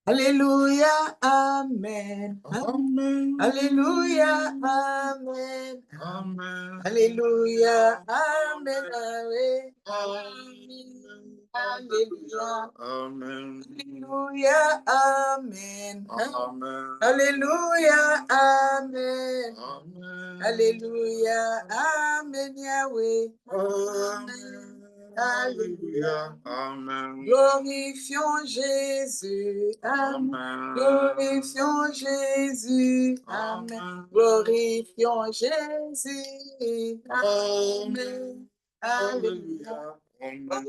Alléluia, Amen. Amen. Alléluia, Amen. Amen. Alléluia, Amen. Amen. Alléluia. Amen. Alléluia, Amen. Amen. Alléluia, Amen. Amen. Alléluia, Amen, Yahweh. Amen. Alléluia. Amen. Glorifions Jésus. Amen. Amen. Glorifions Jésus. Amen. Amen. Glorifions Jésus. Amen. Alléluia. Amen.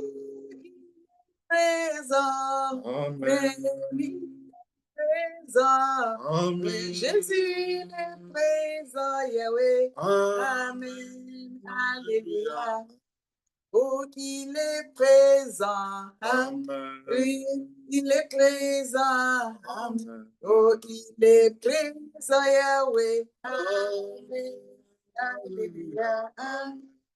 Présent. Amen. Présent. Amen. Jésus est présent, Yahweh. Amen. Amen. Alléluia. Oh, qu'il est présent. Amen. Oui, il est présent. Amen. Oh, il est présent, Yahweh. Amen. Alléluia.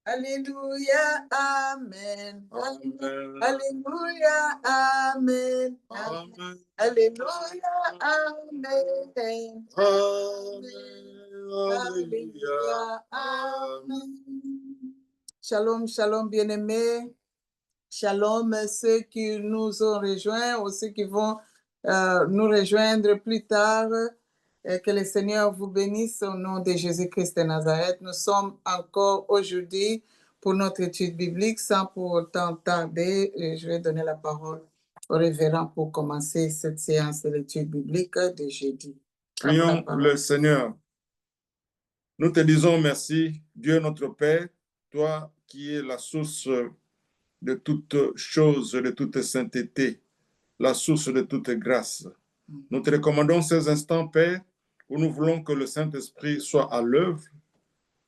Alléluia. Amen. Amen. Alléluia. Amen. Amen. Alléluia. Amen. Alléluia. Amen. Shalom, shalom, bien-aimés. Shalom, ceux qui nous ont rejoints ou ceux qui vont nous rejoindre plus tard. Et que le Seigneur vous bénisse au nom de Jésus-Christ de Nazareth. Nous sommes encore aujourd'hui pour notre étude biblique. Sans pour autant tarder, je vais donner la parole au révérend pour commencer cette séance de l'étude biblique de jeudi. Prions le Seigneur. Nous te disons merci, Dieu notre Père, toi qui es la source de toute chose, de toute sainteté, la source de toute grâce. Nous te recommandons ces instants, Père, où nous voulons que le Saint-Esprit soit à l'œuvre,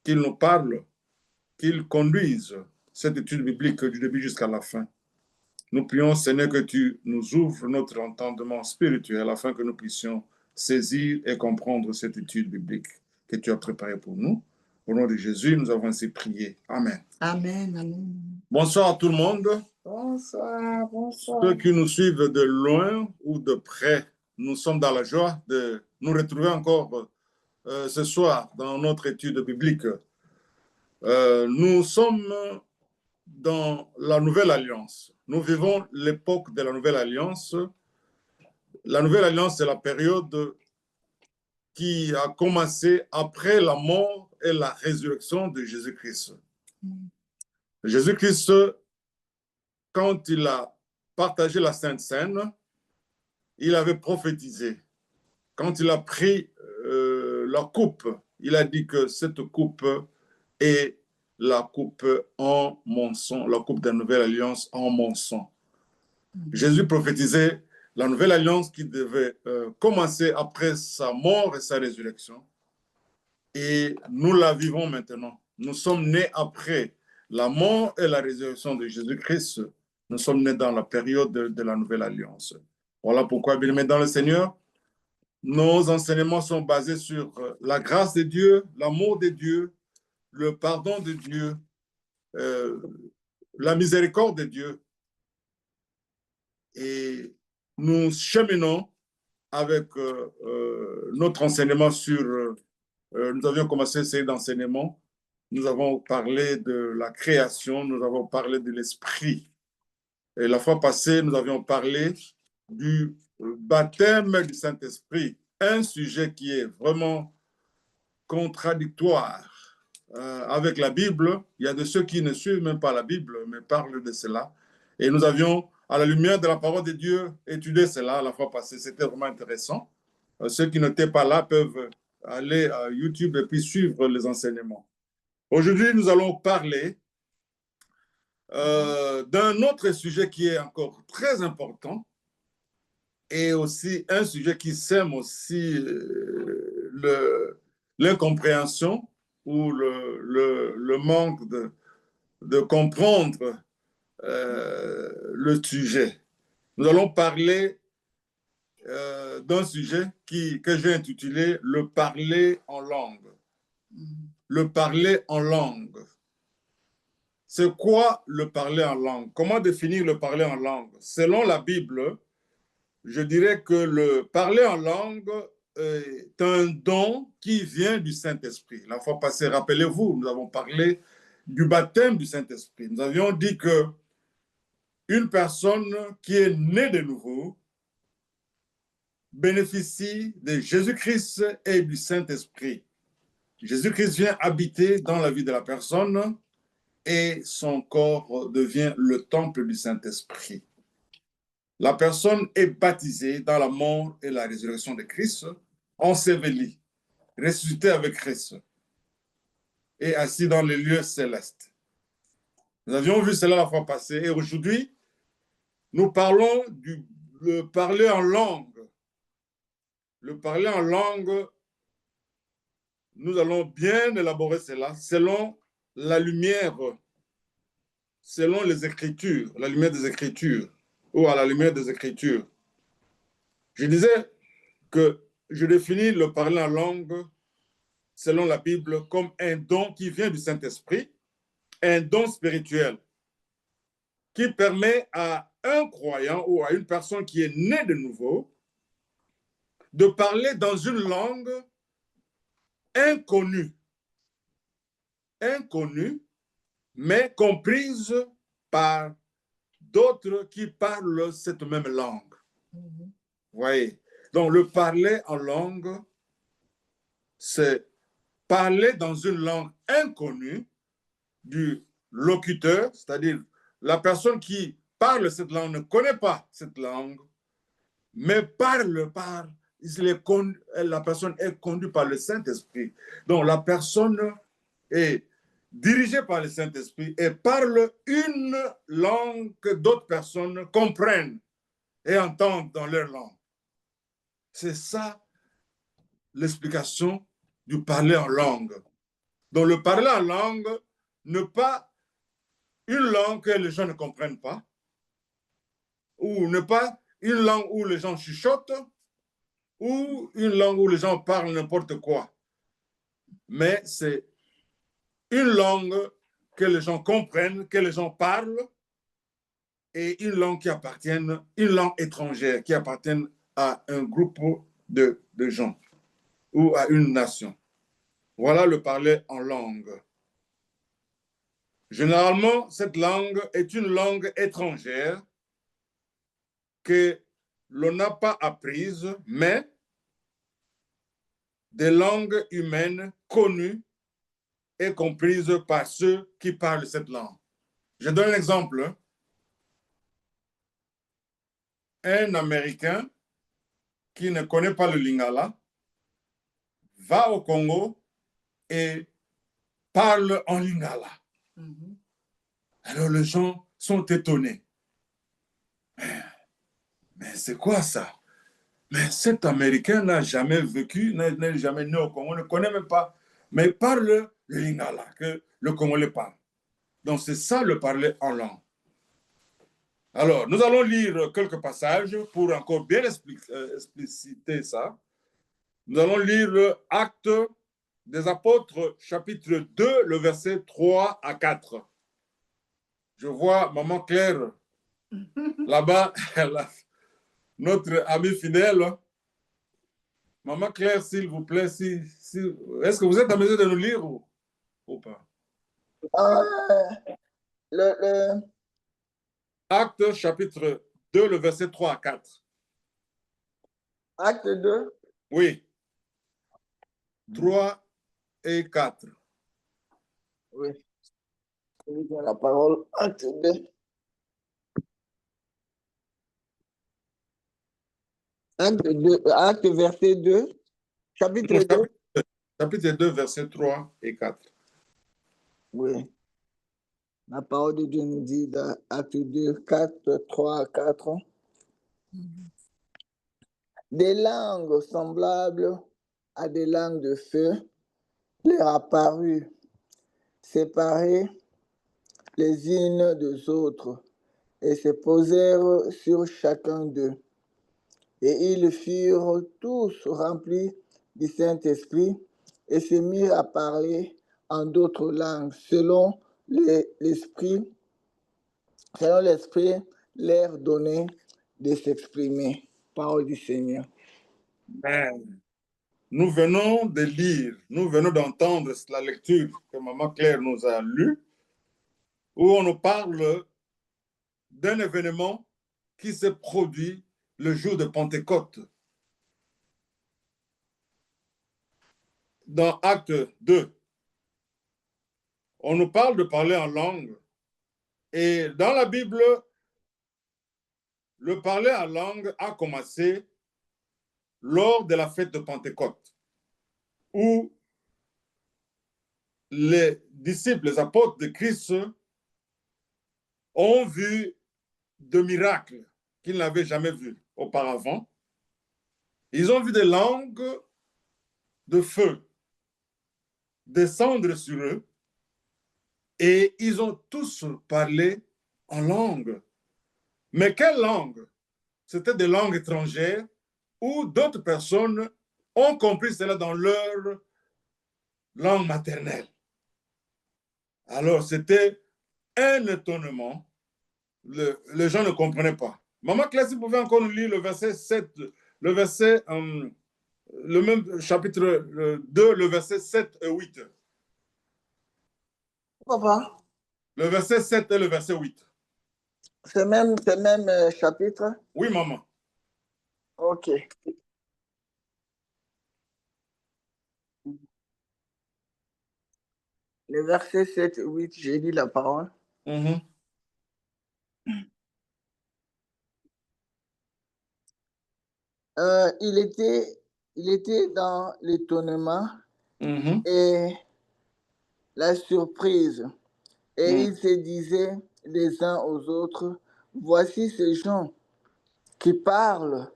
qu'il nous parle, qu'il conduise cette étude biblique du début jusqu'à la fin. Nous prions, Seigneur, que tu nous ouvres notre entendement spirituel afin que nous puissions saisir et comprendre cette étude biblique que tu as préparée pour nous. Au nom de Jésus, nous avons ainsi prié. Amen. Amen, amen. Bonsoir à tout le monde. Bonsoir, bonsoir. Ceux qui nous suivent de loin ou de près, nous sommes dans la joie de nous retrouver encore ce soir dans notre étude biblique. Nous sommes dans la Nouvelle Alliance. Nous vivons l'époque de la Nouvelle Alliance. La Nouvelle Alliance, c'est la période qui a commencé après la mort et la résurrection de Jésus-Christ. Jésus-Christ, quand il a partagé la Sainte Seine, il avait prophétisé. Quand il a pris la coupe, il a dit que cette coupe est la coupe en mon sang, la coupe de la Nouvelle Alliance en mon sang. Jésus prophétisait la Nouvelle Alliance qui devait commencer après sa mort et sa résurrection. Et nous la vivons maintenant. Nous sommes nés après la mort et la résurrection de Jésus-Christ. Nous sommes nés dans la période de la Nouvelle Alliance. Voilà pourquoi, bien aimés dans le Seigneur, nos enseignements sont basés sur la grâce de Dieu, l'amour de Dieu, le pardon de Dieu, la miséricorde de Dieu. Et nous cheminons avec notre enseignement sur... nous avions commencé une série d'enseignements. Nous avons parlé de la création, nous avons parlé de l'esprit. Et la fois passée, nous avions parlé du baptême du Saint-Esprit, un sujet qui est vraiment contradictoire avec la Bible. Il y a de ceux qui ne suivent même pas la Bible, mais parlent de cela. Et nous avions, à la lumière de la parole de Dieu, étudié cela la fois passée. C'était vraiment intéressant. Ceux qui n'étaient pas là peuvent aller à YouTube et puis suivre les enseignements. Aujourd'hui, nous allons parler d'un autre sujet qui est encore très important et aussi un sujet qui sème aussi l'incompréhension ou le manque de comprendre le sujet. Nous allons parler d'un sujet que j'ai intitulé « Le parler en langue ». Le parler en langue. C'est quoi le parler en langue? Comment définir le parler en langue? Selon la Bible, je dirais que le parler en langue est un don qui vient du Saint-Esprit. La fois passée, rappelez-vous, nous avons parlé du baptême du Saint-Esprit. Nous avions dit que une personne qui est née de nouveau bénéficie de Jésus-Christ et du Saint-Esprit. Jésus-Christ vient habiter dans la vie de la personne et son corps devient le temple du Saint-Esprit. La personne est baptisée dans la mort et la résurrection de Christ, ensevelie, ressuscitée avec Christ et assis dans les lieux célestes. Nous avions vu cela la fois passée et aujourd'hui, nous parlons du parler en langue. Le parler en langue, nous allons bien élaborer cela selon la lumière, selon les Écritures, la lumière des Écritures, ou à la lumière des Écritures. Je disais que je définis le parler en langue selon la Bible comme un don qui vient du Saint-Esprit, un don spirituel qui permet à un croyant ou à une personne qui est née de nouveau de parler dans une langue inconnue, mais comprise par d'autres qui parlent cette même langue. Vous voyez? Donc, le parler en langue, c'est parler dans une langue inconnue du locuteur, c'est-à-dire la personne qui parle cette langue ne connaît pas cette langue, mais parle par, la personne est conduite par le Saint-Esprit. Donc, la personne est dirigée par le Saint-Esprit et parle une langue que d'autres personnes comprennent et entendent dans leur langue. C'est ça l'explication du parler en langue. Donc, le parler en langue n'est pas une langue que les gens ne comprennent pas, ou ne pas une langue où les gens chuchotent, ou une langue où les gens parlent n'importe quoi. Mais c'est une langue que les gens comprennent, que les gens parlent, et une langue qui appartient, une langue étrangère qui appartient à un groupe de gens ou à une nation. Voilà le parler en langue. Généralement, cette langue est une langue étrangère que l'on n'a pas apprise, mais des langues humaines connues et comprises par ceux qui parlent cette langue. Je donne un exemple. Un Américain qui ne connaît pas le Lingala va au Congo et parle en Lingala. Alors les gens sont étonnés. Mais c'est quoi ça? Mais cet Américain n'a jamais vécu, n'est jamais né au Congo, ne connaît même pas, mais il parle le Lingala, que le Congolais parle. Donc c'est ça le parler en langue. Alors, nous allons lire quelques passages pour encore bien expliciter ça. Nous allons lire le Acte des Apôtres, chapitre 2, le verset 3 à 4. Je vois Maman Claire là-bas, notre amie fidèle. Maman Claire, s'il vous plaît, est-ce que vous êtes en mesure de nous lire ou pas? Acte chapitre 2, le verset 3 à 4. Acte 2. Oui. 3 et 4. Oui. La parole, acte 2. Acte verset 2. Chapitre 2. Chapitre 2, verset 3 et 4. Oui. La parole de Dieu nous dit dans Acte 2, 4, 3, 4. Des langues semblables à des langues de feu leur apparurent, séparées les unes des autres, et se posèrent sur chacun d'eux. Et ils furent tous remplis du Saint-Esprit et se mirent à parler en d'autres langues, selon l'Esprit leur donnait de s'exprimer. Parole du Seigneur. Amen. Nous venons de lire, nous venons d'entendre la lecture que Maman Claire nous a lue, où on nous parle d'un événement qui s'est produit le jour de Pentecôte. Dans Acte 2, on nous parle de parler en langue. Et dans la Bible, le parler en langue a commencé lors de la fête de Pentecôte, où les disciples, les apôtres de Christ ont vu de miracles qu'ils n'avaient jamais vus auparavant. Ils ont vu des langues de feu descendre sur eux et ils ont tous parlé en langue. Mais quelle langue? C'était des langues étrangères où d'autres personnes ont compris cela dans leur langue maternelle. Alors, c'était un étonnement. Les gens ne comprenaient pas. Maman Claire, si vous pouvez encore nous lire le verset 7, le verset, le même chapitre 2, le verset 7 et 8. Papa, Le verset 7 et le verset 8. c'est même chapitre? Oui, maman. Ok. Le verset 7 et 8, j'ai dit la parole. Mhm. Il était dans l'étonnement Mhm. et la surprise. Et ils se disaient les uns aux autres, voici ces gens qui parlent.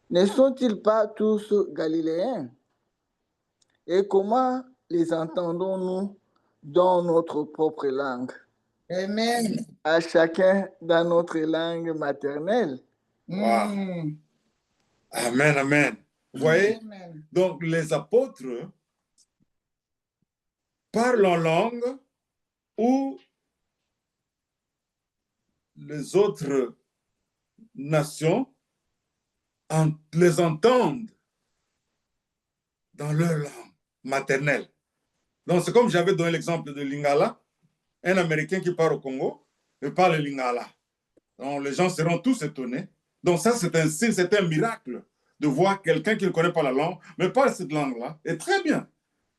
Ne sont-ils pas tous galiléens? Et comment les entendons-nous dans notre propre langue? Amen. À chacun dans notre langue maternelle. Wow. Amen, amen. Vous voyez? Amen. Donc, les apôtres parlent en langue où les autres nations les entendent dans leur langue maternelle. Donc, c'est comme j'avais donné l'exemple de Lingala, un Américain qui part au Congo et parle Lingala. Donc, les gens seront tous étonnés. Donc, ça, c'est un signe, c'est un miracle de voir quelqu'un qui ne connaît pas la langue, mais parle cette langue-là. Et très bien,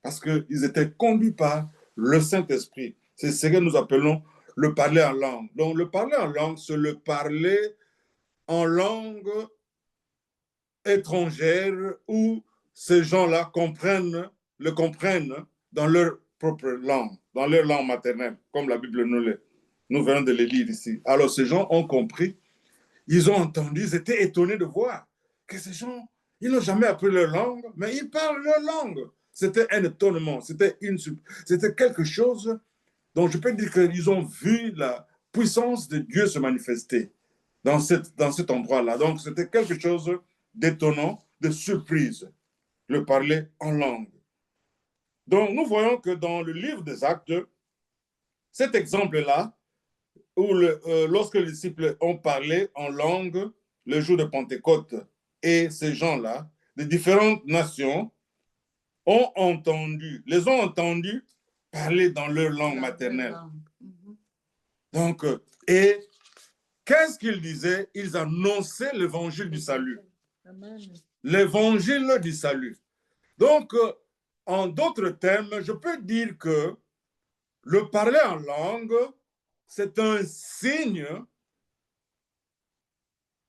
parce qu'ils étaient conduits par le Saint-Esprit. C'est ce que nous appelons le parler en langue. Donc, le parler en langue, c'est le parler en langue étrangère où ces gens-là le comprennent dans leur propre langue, dans leur langue maternelle, comme la Bible nous venons de les lire ici. Alors, ces gens ont compris, ils ont entendu, ils étaient étonnés de voir que ces gens, ils n'ont jamais appris leur langue, mais ils parlent leur langue. C'était un étonnement, c'était quelque chose dont je peux dire qu'ils ont vu la puissance de Dieu se manifester dans cet endroit-là. Donc, c'était quelque chose d'étonnant, de surprise, le parler en langue. Donc, nous voyons que dans le livre des Actes, cet exemple-là, où lorsque les disciples ont parlé en langue le jour de Pentecôte, et ces gens-là, de différentes nations, les ont entendus parler dans leur langue maternelle. Donc, et qu'est-ce qu'ils disaient? Ils annonçaient l'évangile du salut. L'évangile du salut. Donc, en d'autres termes, je peux dire que le parler en langue, c'est un signe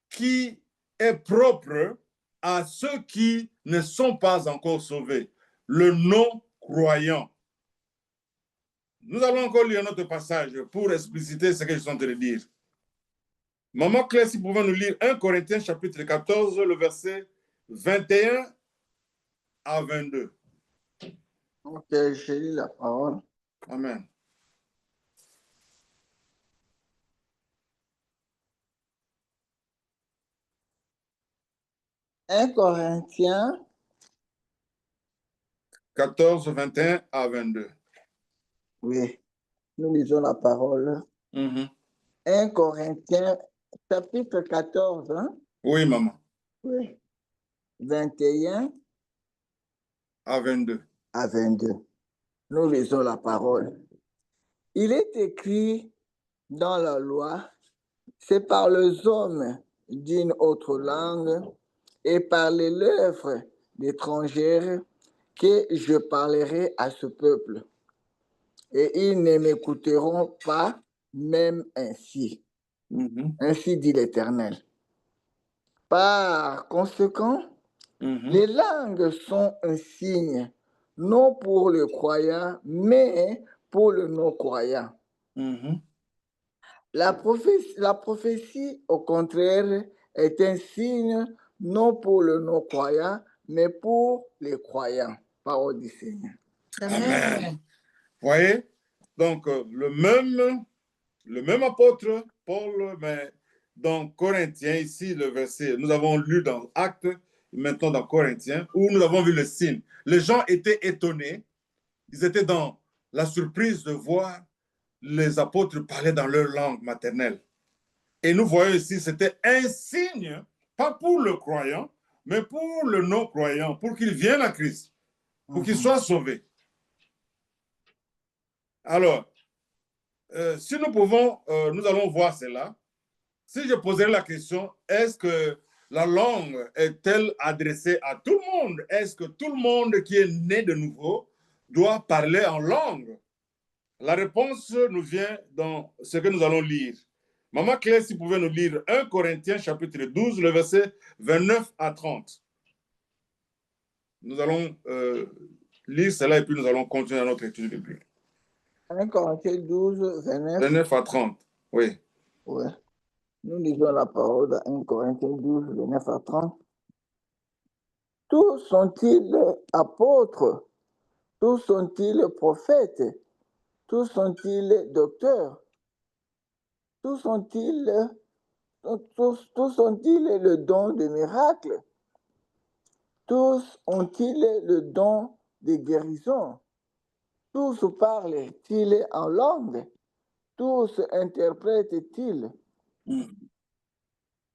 qui est propre à ceux qui ne sont pas encore sauvés, le non-croyant. Nous allons encore lire notre passage pour expliciter ce que je suis en train de dire. Maman Claire, si vous pouvez nous lire 1 Corinthiens chapitre 14, le verset 21 à 22. Ok, j'ai lu la parole. Amen. Un Corinthiens 14, 21 à 22. Oui, nous lisons la parole. 1 Corinthiens, chapitre 14, hein? Oui, maman. Oui. 21 À 22. à 22. Nous lisons la parole. Il est écrit dans la loi, c'est par les hommes d'une autre langue et par les lèvres d'étrangers que je parlerai à ce peuple. Et ils ne m'écouteront pas, même ainsi. Ainsi dit l'Éternel. Par conséquent, les langues sont un signe, non pour le croyant, mais pour le non-croyant. La prophétie, au contraire, est un signe, non pour le non-croyant, mais pour les croyants. Parole du Seigneur. Amen. Voyez? Donc, le même apôtre, Paul, mais dans Corinthiens, ici, le verset, nous avons lu dans Actes, maintenant dans Corinthiens, où nous avons vu le signe. Les gens étaient étonnés, ils étaient dans la surprise de voir les apôtres parler dans leur langue maternelle. Et nous voyons ici, c'était un signe, pas pour le croyant, mais pour le non-croyant, pour qu'il vienne à Christ, pour qu'il soit sauvé. Alors, si nous pouvons, nous allons voir cela. Si je posais la question, est-ce que la langue est-elle adressée à tout le monde? Est-ce que tout le monde qui est né de nouveau doit parler en langue? La réponse nous vient dans ce que nous allons lire. Maman Claire, si vous pouvez nous lire 1 Corinthiens chapitre 12, le verset 29 à 30. Nous allons lire cela et puis nous allons continuer notre étude biblique. 1 Corinthiens 12, 29 à 30, oui. Ouais. Nous lisons la parole dans 1 Corinthiens 12, 29 à 30. Tous sont-ils apôtres? Tous sont-ils prophètes? Tous sont-ils docteurs? Tous sont-ils le don de miracles? Tous ont-ils le don de guérison? Tous parlent-ils en langue? Tous interprètent-ils?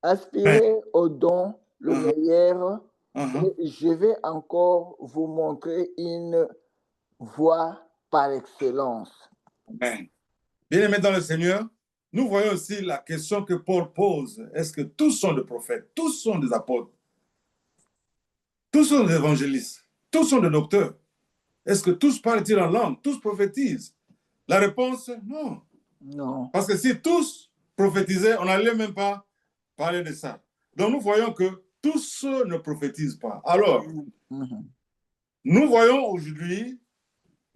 Aspirez au don le meilleur et je vais encore vous montrer une voie par excellence. Amen. Bien-aimés dans le Seigneur, nous voyons aussi la question que Paul pose. Est-ce que tous sont des prophètes? Tous sont des apôtres? Tous sont des évangélistes? Tous sont des docteurs? Est-ce que tous parlent-ils en langue? Tous prophétisent? La réponse, non. Non. Parce que si tous prophétisaient, on n'allait même pas parler de ça. Donc nous voyons que tous ne prophétisent pas. Alors, nous voyons aujourd'hui,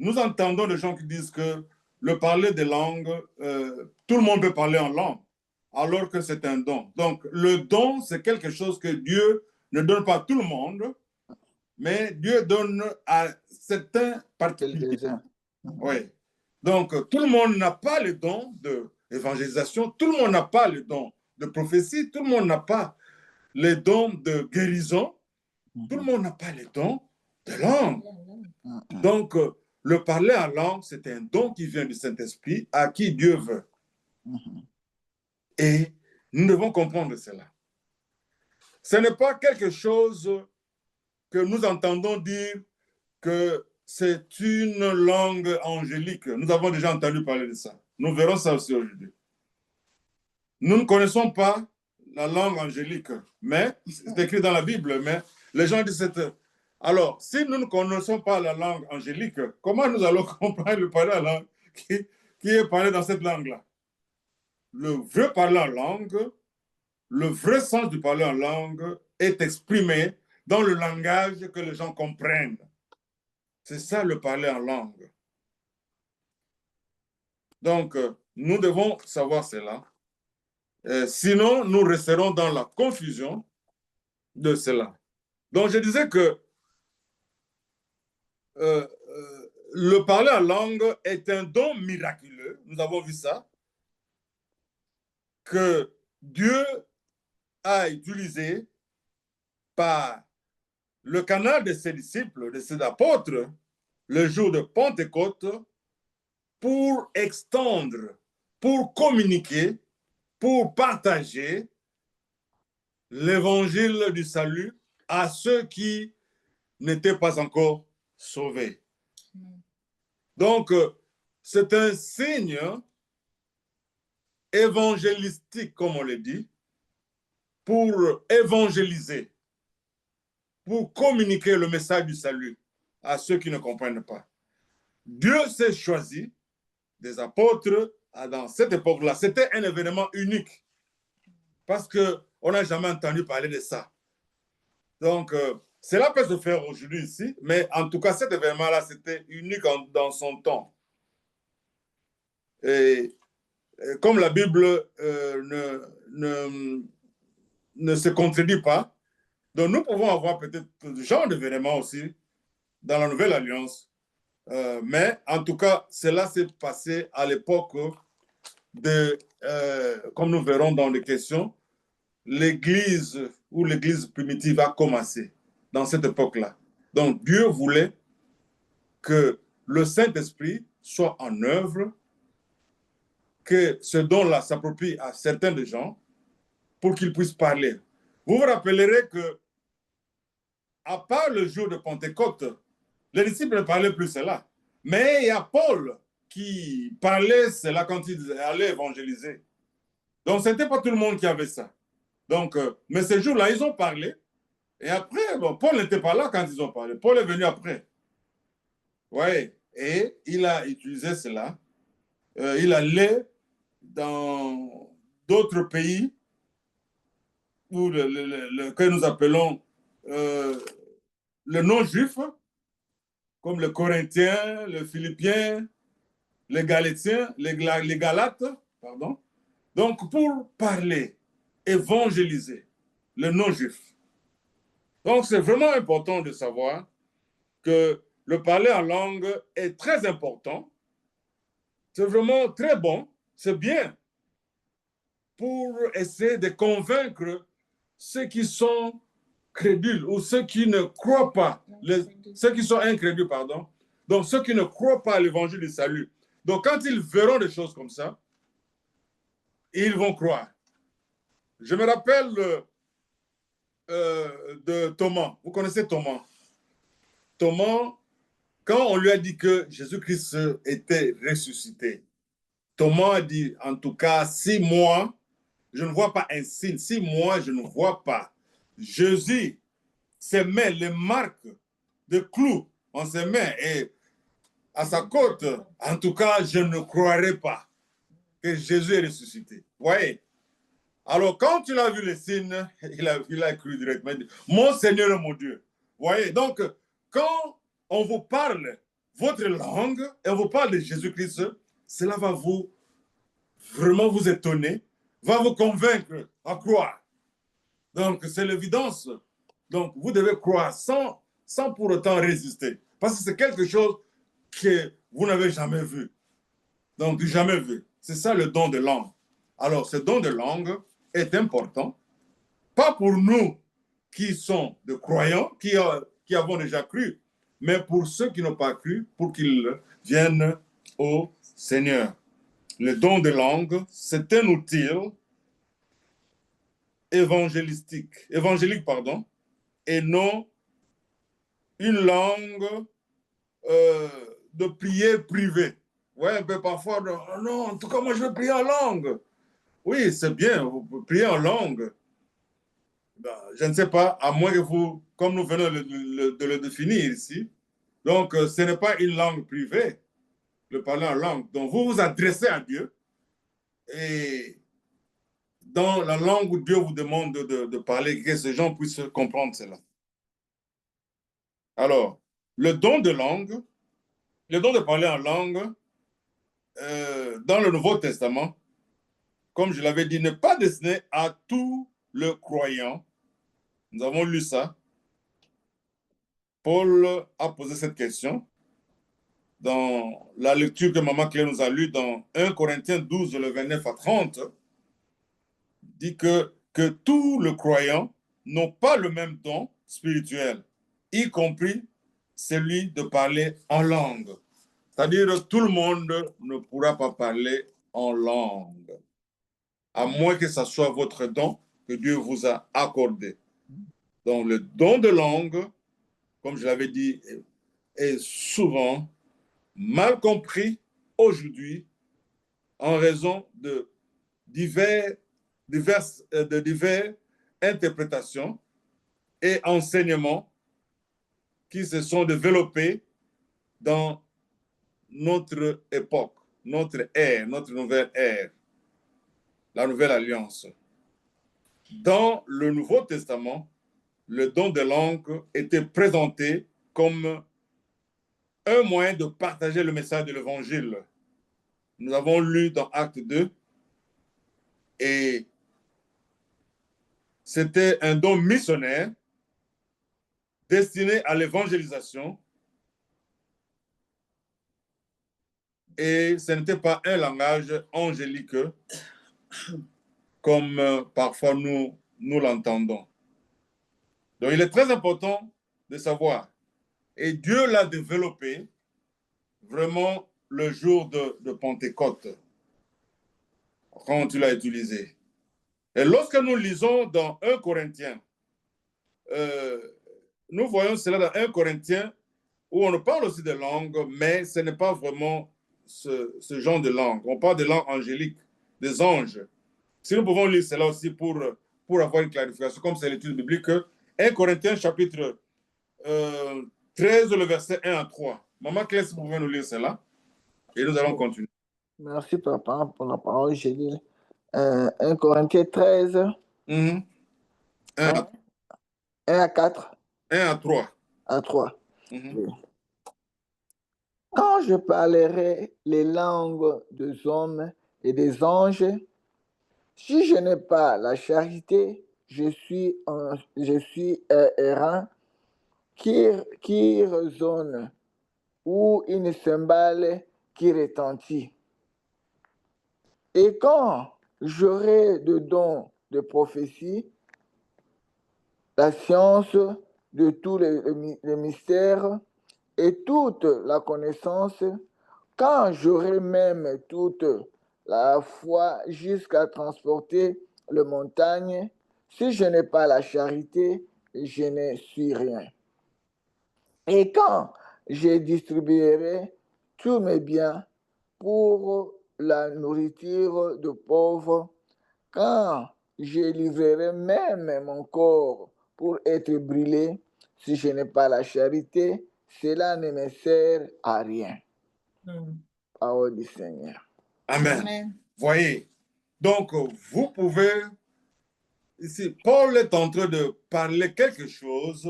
nous entendons des gens qui disent que le parler des langues, tout le monde peut parler en langue, alors que c'est un don. Donc, le don, c'est quelque chose que Dieu ne donne pas à tout le monde, mais Dieu donne à certains particuliers. Oui. Donc, tout le monde n'a pas le don d'évangélisation, tout le monde n'a pas le don de prophétie, tout le monde n'a pas les dons de guérison, tout le monde n'a pas les dons de langue. Donc, le parler en langue, c'est un don qui vient du Saint-Esprit à qui Dieu veut. Et nous devons comprendre cela. Ce n'est pas quelque chose que nous entendons dire que c'est une langue angélique. Nous avons déjà entendu parler de ça. Nous verrons ça aussi aujourd'hui. Nous ne connaissons pas la langue angélique, mais c'est écrit dans la Bible, mais les gens disent cette... Alors, si nous ne connaissons pas la langue angélique, comment nous allons comprendre le parler en langue qui est parlé dans cette langue-là? Le vrai parler en langue, le vrai sens du parler en langue est exprimé dans le langage que les gens comprennent. C'est ça le parler en langue. Donc, nous devons savoir cela. Sinon, nous resterons dans la confusion de cela. Donc, je disais que le parler en langue est un don miraculeux. Nous avons vu ça. Que Dieu a utilisé par le canal de ses disciples, de ses apôtres, le jour de Pentecôte, pour extendre, pour communiquer, pour partager l'évangile du salut à ceux qui n'étaient pas encore sauvés. Donc, c'est un signe évangélistique, comme on le dit, pour évangéliser, pour communiquer le message du salut à ceux qui ne comprennent pas. Dieu s'est choisi des apôtres dans cette époque-là. C'était un événement unique parce qu'on n'a jamais entendu parler de ça. Donc, cela peut se faire aujourd'hui ici, mais en tout cas, cet événement-là, c'était unique dans son temps. Et comme la Bible ne se contredit pas, donc nous pouvons avoir peut-être ce genre d'événement aussi dans la Nouvelle Alliance. Mais en tout cas, cela s'est passé à l'époque comme nous verrons dans les questions, l'Église ou l'Église primitive a commencé dans cette époque-là. Donc Dieu voulait que le Saint-Esprit soit en œuvre, que ce don-là s'approprie à certains des gens pour qu'ils puissent parler. Vous vous rappellerez que, à part le jour de Pentecôte, les disciples ne parlaient plus cela. Mais il y a Paul qui parlait cela quand il allait évangéliser. Donc, ce n'était pas tout le monde qui avait ça. Donc, mais ces jours-là, ils ont parlé. Et après, bon, Paul n'était pas là quand ils ont parlé. Paul est venu après. Oui, et il a utilisé cela. Il allait dans d'autres pays où que nous appelons le non-juif, comme les Corinthiens, les Philippiens, les Galétiens, les Galates, pardon. Donc, pour parler, évangéliser le non-juif. Donc, c'est vraiment important de savoir que le parler en langue est très important. C'est vraiment très bon, c'est bien pour essayer de convaincre ceux qui sont crédules ou ceux qui ne croient pas, ceux qui sont incrédules, pardon. Donc, ceux qui ne croient pas à l'évangile du salut. Donc, quand ils verront des choses comme ça, ils vont croire. Je me rappelle de Thomas. Vous connaissez Thomas? Thomas, quand on lui a dit que Jésus-Christ était ressuscité, Thomas a dit, en tout cas, si moi, je ne vois pas un signe, si moi, je ne vois pas Jésus se met les marques de clous en ses mains et à sa côte, en tout cas, je ne croirais pas que Jésus est ressuscité. Vous voyez? Alors, quand il a vu les signes, il a cru directement. Mon Seigneur et mon Dieu. Vous voyez? Donc, quand on vous parle votre langue et on vous parle de Jésus-Christ, cela va vraiment vous étonner, va vous convaincre à croire. Donc, c'est l'évidence. Donc, vous devez croire sans pour autant résister. Parce que c'est quelque chose que vous n'avez jamais vu. Donc, jamais vu. C'est ça le don de langue. Alors, ce don de langue est important, pas pour nous qui sont des croyants, qui avons déjà cru, mais pour ceux qui n'ont pas cru, pour qu'ils viennent au Seigneur. Le don de langue, c'est un outil évangélique, et non une langue de prière privée. Ouais, mais parfois, non, en tout cas, moi, je veux prier en langue. Oui, c'est bien, vous pouvez prier en langue. Ben, je ne sais pas, à moins que vous, comme nous venons de le définir ici, donc ce n'est pas une langue privée, le parler en langue. Donc, vous vous adressez à Dieu et dans la langue où Dieu vous demande de parler, que ces gens puissent comprendre cela. Alors, le don de langue, le don de parler en langue, dans le Nouveau Testament, comme je l'avais dit, n'est pas destiné à tout le croyant. Nous avons lu ça. Paul a posé cette question dans la lecture que Maman Claire nous a lue dans 1 Corinthiens 12, le 29 à 30. Dit que tous les croyants n'ont pas le même don spirituel, y compris celui de parler en langue. C'est-à-dire tout le monde ne pourra pas parler en langue, à moins que ce soit votre don que Dieu vous a accordé. Donc, le don de langue, comme je l'avais dit, est souvent mal compris aujourd'hui en raison de diverses interprétations et enseignements qui se sont développés dans notre époque, notre ère, notre nouvelle ère, la nouvelle alliance. Dans le Nouveau Testament, le don de langue était présenté comme un moyen de partager le message de l'Évangile. Nous avons lu dans Acte 2 et c'était un don missionnaire destiné à l'évangélisation et ce n'était pas un langage angélique comme parfois nous l'entendons. Donc il est très important de savoir, et Dieu l'a développé vraiment le jour de Pentecôte, quand il l'a utilisé. Et lorsque nous lisons dans 1 Corinthiens, nous voyons cela dans 1 Corinthiens, où on parle aussi de langue, mais ce n'est pas vraiment ce genre de langue. On parle de langue angélique, des anges. Si nous pouvons lire cela aussi pour avoir une clarification, comme c'est l'étude biblique, 1 Corinthiens chapitre 13, le verset 1 à 3. Maman Claire, si vous pouvez nous lire cela, et nous allons continuer. Merci, papa, pour la parole. J'ai lu 1 Corinthiens 13, 1 1 à 4. 1 à 3. À 3. Oui. Quand je parlerai les langues des hommes et des anges, si je n'ai pas la charité, je suis errant qui résonne ou une cymbale qui retentit. Et quand j'aurai de dons de prophétie, la science de tous les mystères et toute la connaissance, quand j'aurai même toute la foi jusqu'à transporter les montagnes, si je n'ai pas la charité, je ne suis rien. Et quand je distribuerai tous mes biens pour la nourriture de pauvres, quand je livrerai même mon corps pour être brûlé, si je n'ai pas la charité, cela ne me sert à rien. Parole du Seigneur. Amen. Amen. Voyez, donc vous pouvez, ici, Paul est en train de parler quelque chose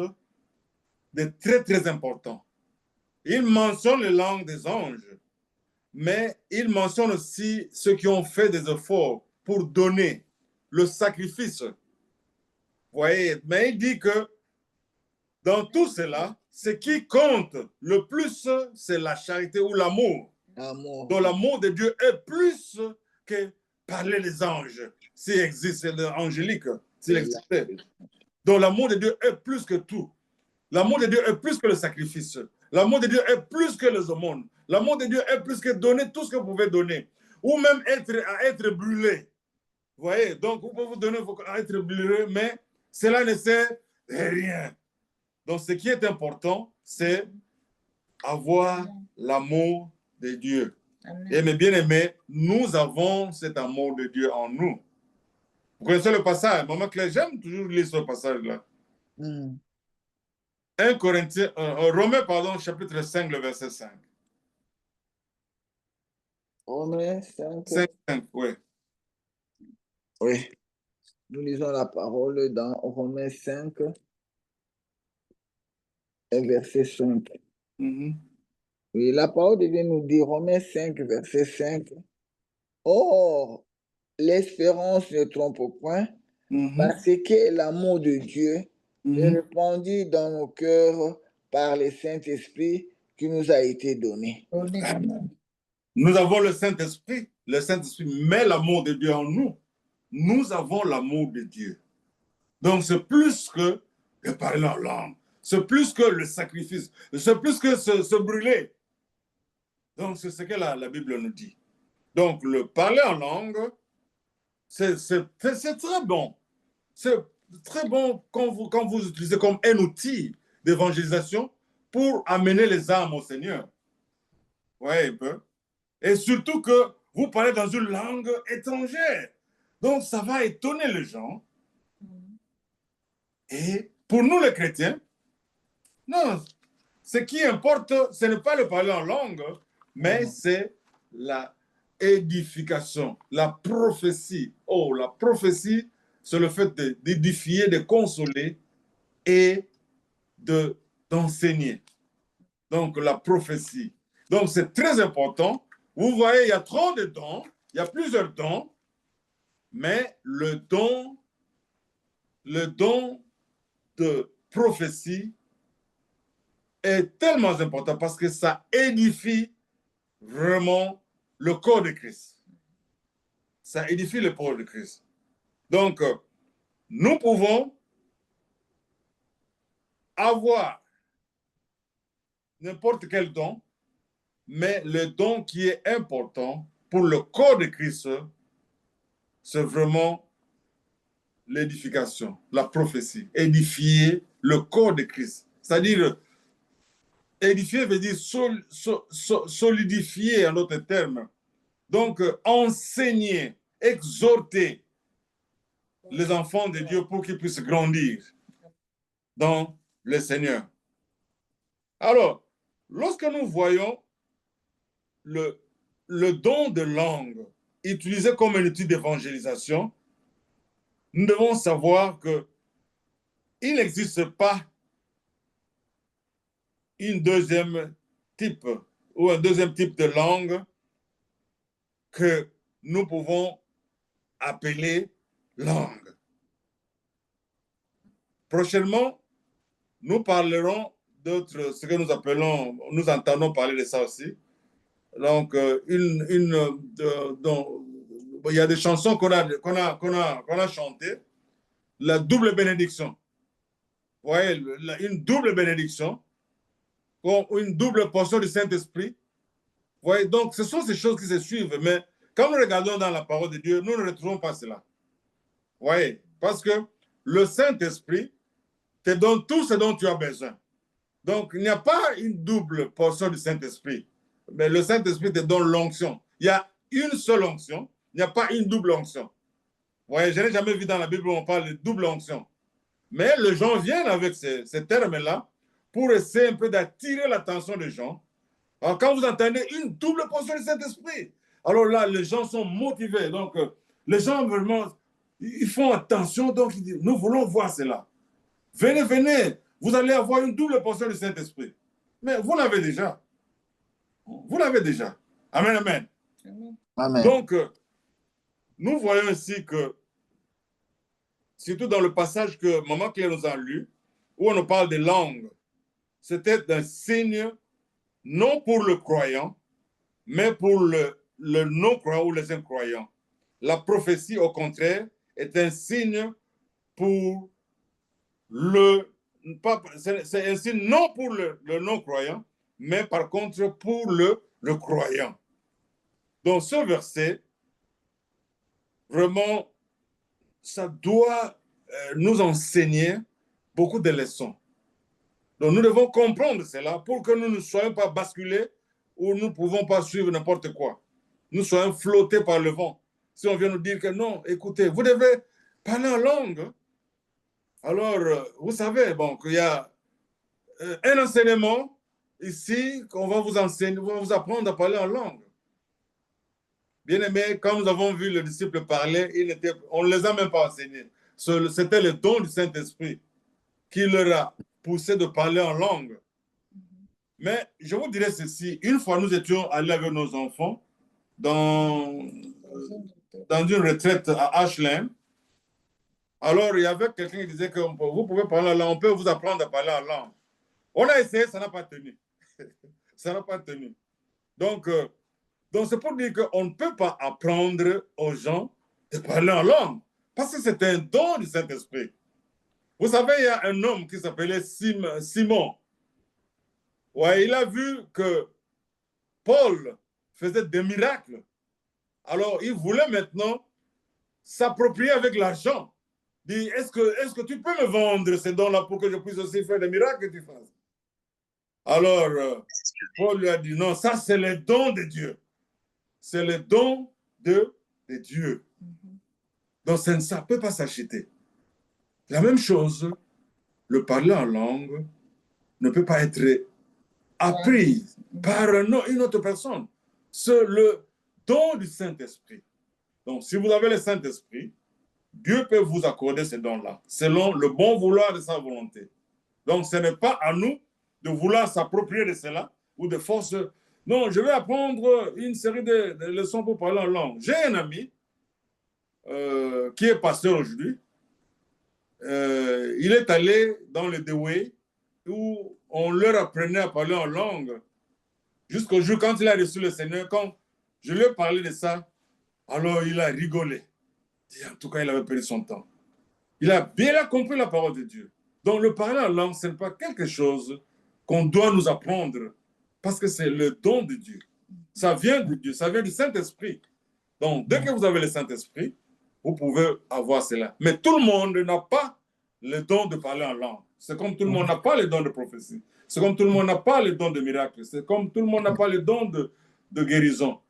de très, très important. Il mentionne les langues des anges, mais il mentionne aussi ceux qui ont fait des efforts pour donner le sacrifice. Vous voyez, mais il dit que dans tout cela, ce qui compte le plus, c'est la charité ou l'amour. Donc l'amour de Dieu est plus que parler les anges, s'il existe l'angélique, s'il existait. Donc l'amour de Dieu est plus que tout. L'amour de Dieu est plus que le sacrifice. L'amour de Dieu est plus que les aumônes. L'amour de Dieu est plus que donner tout ce que vous pouvez donner. Ou même être brûlé. Vous voyez, donc vous pouvez vous donner à être brûlé, mais cela ne sert à rien. Donc ce qui est important, c'est avoir l'amour de Dieu. Amen. Et mes bien-aimés, nous avons cet amour de Dieu en nous. Vous connaissez le passage? Maman Claire, j'aime toujours lire ce passage-là. 1 Corinthiens, Romains, pardon, chapitre 5, le verset 5. Romains 5. 5, oui. Oui. Nous lisons la parole dans Romains 5, verset 5. Oui, la parole de Dieu nous dit, Romains 5, verset 5. Or, l'espérance ne trompe point, parce que l'amour de Dieu est répandu dans nos cœurs par le Saint-Esprit qui nous a été donné. Nous avons le Saint-Esprit met l'amour de Dieu en nous. Nous avons l'amour de Dieu. Donc, c'est plus que de parler en langue. C'est plus que le sacrifice. C'est plus que se brûler. Donc, c'est ce que la Bible nous dit. Donc, le parler en langue, c'est très bon. c'est très bon quand vous utilisez comme un outil d'évangélisation pour amener les âmes au Seigneur. Oui, un peu. Et surtout que vous parlez dans une langue étrangère. Donc, ça va étonner les gens. Et pour nous, les chrétiens, non, ce qui importe, ce n'est pas le parler en langue, mais c'est la édification, la prophétie. Oh, la prophétie, c'est le fait d'édifier, de consoler et d'enseigner. Donc, la prophétie. Donc, c'est très important. Vous voyez, il y a trop de dons, il y a plusieurs dons, mais le don de prophétie est tellement important parce que ça édifie vraiment le corps de Christ. Ça édifie le corps de Christ. Donc, nous pouvons avoir n'importe quel don, mais le don qui est important pour le corps de Christ, c'est vraiment l'édification, la prophétie. Édifier le corps de Christ. C'est-à-dire, édifier veut dire solidifier en d'autres termes. Donc, enseigner, exhorter les enfants de Dieu pour qu'ils puissent grandir dans le Seigneur. Alors, lorsque nous voyons le don de langue utilisé comme un outil d'évangélisation, nous devons savoir qu'il n'existe pas un deuxième type de langue que nous pouvons appeler langue. Prochainement, nous parlerons d'autres, ce que nous entendons parler de ça aussi. Donc, il y a des chansons qu'on a chantées, la double bénédiction. Vous voyez, une double bénédiction, une double portion du Saint-Esprit. Vous voyez, donc ce sont ces choses qui se suivent, mais quand nous regardons dans la parole de Dieu, nous ne retrouvons pas cela. Vous voyez, parce que le Saint-Esprit te donne tout ce dont tu as besoin. Donc, il n'y a pas une double portion du Saint-Esprit. Mais le Saint-Esprit te donne l'onction. Il y a une seule onction, il n'y a pas une double onction. Vous voyez, je n'ai jamais vu dans la Bible où on parle de double onction. Mais les gens viennent avec ces termes-là pour essayer un peu d'attirer l'attention des gens. Alors, quand vous entendez une double portion du Saint-Esprit, alors là, les gens sont motivés. Donc, les gens vraiment, ils font attention. Donc, ils disent, nous voulons voir cela. Venez, venez, vous allez avoir une double portion du Saint-Esprit. Mais vous l'avez déjà. Vous l'avez déjà. Amen, amen. Amen. Donc, nous voyons ici que, surtout dans le passage que Maman Claire nous a lu, où on nous parle de langue, c'était un signe non pour le croyant, mais pour le non-croyant ou les incroyants. La prophétie, au contraire, est un signe pour c'est un signe non pour le non-croyant, mais par contre pour le croyant. Donc ce verset, vraiment, ça doit nous enseigner beaucoup de leçons. Donc nous devons comprendre cela pour que nous ne soyons pas basculés ou nous ne pouvons pas suivre n'importe quoi. Nous soyons flottés par le vent. Si on vient nous dire que non, écoutez, vous devez parler en langue. Alors, vous savez, bon, qu'il y a un enseignement ici qu'on va vous enseigner, on va vous apprendre à parler en langue. Bien aimé, quand nous avons vu les disciples parler, on ne les a même pas enseignés. C'était le don du Saint-Esprit qui leur a poussé de parler en langue. Mais je vous dirais ceci, une fois nous étions allés avec nos enfants dans une retraite à Ashland. Alors, il y avait quelqu'un qui disait que vous pouvez parler en langue, on peut vous apprendre à parler en langue. On a essayé, ça n'a pas tenu. Ça n'a pas tenu. Donc c'est pour dire qu'on ne peut pas apprendre aux gens de parler en langue, parce que c'est un don du Saint-Esprit. Vous savez, il y a un homme qui s'appelait Simon. Ouais, il a vu que Paul faisait des miracles. Alors, il voulait maintenant s'approprier avec l'argent dit, est-ce que tu peux me vendre ces dons-là pour que je puisse aussi faire des miracles que tu fasses? Alors, Paul lui a dit, non, ça c'est le don de Dieu. C'est le don de Dieu. Donc, ça ne peut pas s'acheter. La même chose, le parler en langue ne peut pas être appris par une autre personne. C'est le don du Saint-Esprit. Donc, si vous avez le Saint-Esprit, Dieu peut vous accorder ces dons-là, selon le bon vouloir de sa volonté. Donc, ce n'est pas à nous de vouloir s'approprier de cela ou de force. Non, je vais apprendre une série de leçons pour parler en langue. J'ai un ami qui est pasteur aujourd'hui. Il est allé dans le Dewey où on leur apprenait à parler en langue jusqu'au jour quand il a reçu le Seigneur. Quand je lui ai parlé de ça, alors il a rigolé. En tout cas, il avait perdu son temps. Il a bien compris la parole de Dieu. Donc, le parler en langue, ce n'est pas quelque chose qu'on doit nous apprendre parce que c'est le don de Dieu. Ça vient de Dieu, ça vient du Saint-Esprit. Donc, dès que vous avez le Saint-Esprit, vous pouvez avoir cela. Mais tout le monde n'a pas le don de parler en langue. C'est comme tout le monde n'a pas le don de prophétie. C'est comme tout le monde n'a pas le don de miracle. C'est comme tout le monde n'a pas le don de guérison.